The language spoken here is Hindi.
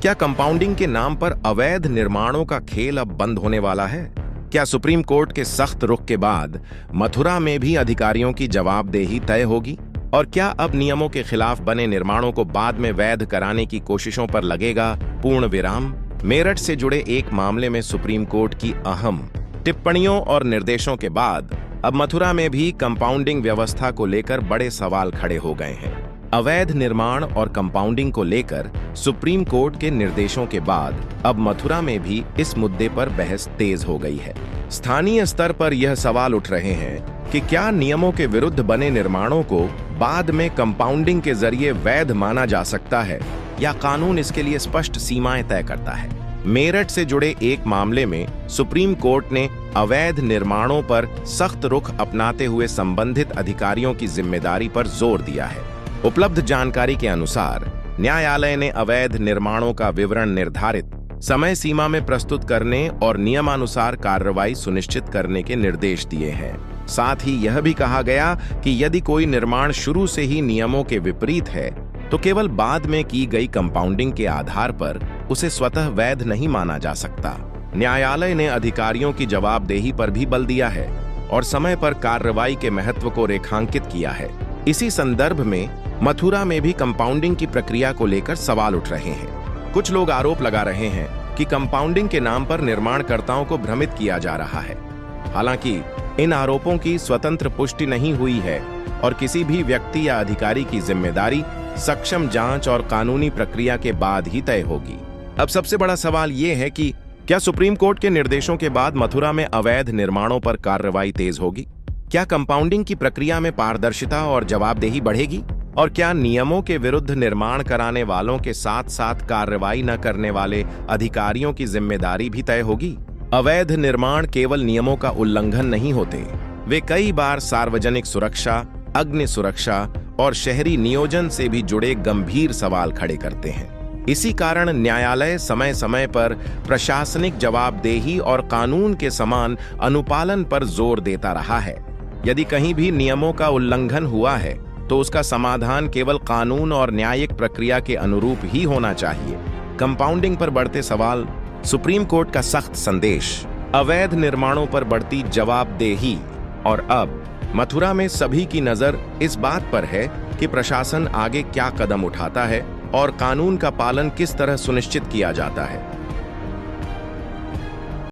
क्या कंपाउंडिंग के नाम पर अवैध निर्माणों का खेल अब बंद होने वाला है? क्या सुप्रीम कोर्ट के सख्त रुख के बाद मथुरा में भी अधिकारियों की जवाबदेही तय होगी? और क्या अब नियमों के खिलाफ बने निर्माणों को बाद में वैध कराने की कोशिशों पर लगेगा पूर्ण विराम? मेरठ से जुड़े एक मामले में सुप्रीम कोर्ट की अहम टिप्पणियों और निर्देशों के बाद अब मथुरा में भी कंपाउंडिंग व्यवस्था को लेकर बड़े सवाल खड़े हो गए हैं। अवैध निर्माण और कंपाउंडिंग को लेकर सुप्रीम कोर्ट के निर्देशों के बाद अब मथुरा में भी इस मुद्दे पर बहस तेज हो गई है। स्थानीय स्तर पर यह सवाल उठ रहे हैं कि क्या नियमों के विरुद्ध बने निर्माणों को बाद में कंपाउंडिंग के जरिए वैध माना जा सकता है या कानून इसके लिए स्पष्ट सीमाएं तय करता है। मेरठ से जुड़े एक मामले में सुप्रीम कोर्ट ने अवैध निर्माणों पर सख्त रुख अपनाते हुए संबंधित अधिकारियों की जिम्मेदारी पर जोर दिया है। उपलब्ध जानकारी के अनुसार न्यायालय ने अवैध निर्माणों का विवरण निर्धारित समय सीमा में प्रस्तुत करने और नियमानुसार कार्रवाई सुनिश्चित करने के निर्देश दिए हैं। साथ ही यह भी कहा गया कि यदि कोई निर्माण शुरू से ही नियमों के विपरीत है तो केवल बाद में की गई कंपाउंडिंग के आधार पर उसे स्वतः वैध नहीं माना जा सकता। न्यायालय ने अधिकारियों की जवाबदेही पर भी बल दिया है और समय पर कार्रवाई के महत्व को रेखांकित किया है। इसी संदर्भ में मथुरा में भी कंपाउंडिंग की प्रक्रिया को लेकर सवाल उठ रहे हैं। कुछ लोग आरोप लगा रहे हैं कि कंपाउंडिंग के नाम पर निर्माणकर्ताओं को भ्रमित किया जा रहा है। हालांकि इन आरोपों की स्वतंत्र पुष्टि नहीं हुई है और किसी भी व्यक्ति या अधिकारी की जिम्मेदारी सक्षम जांच और कानूनी प्रक्रिया के बाद ही तय होगी। अब सबसे बड़ा सवाल ये है कि क्या सुप्रीम कोर्ट के निर्देशों के बाद मथुरा में अवैध निर्माणों पर कार्रवाई तेज होगी? क्या कंपाउंडिंग की प्रक्रिया में पारदर्शिता और जवाबदेही बढ़ेगी? और क्या नियमों के विरुद्ध निर्माण कराने वालों के साथ साथ कार्रवाई न करने वाले अधिकारियों की जिम्मेदारी भी तय होगी? अवैध निर्माण केवल नियमों का उल्लंघन नहीं होते, वे कई बार सार्वजनिक सुरक्षा, अग्नि सुरक्षा और शहरी नियोजन से भी जुड़े गंभीर सवाल खड़े करते हैं। इसी कारण न्यायालय समय समय पर प्रशासनिक जवाबदेही और कानून के समान अनुपालन पर जोर देता रहा है। यदि कहीं भी नियमों का उल्लंघन हुआ है तो उसका समाधान केवल कानून और न्यायिक प्रक्रिया के अनुरूप ही होना चाहिए। कंपाउंडिंग पर बढ़ते सवाल, सुप्रीम कोर्ट का सख्त संदेश, अवैध निर्माणों पर बढ़ती जवाबदेही और अब मथुरा में सभी की नजर इस बात पर है कि प्रशासन आगे क्या कदम उठाता है और कानून का पालन किस तरह सुनिश्चित किया जाता है।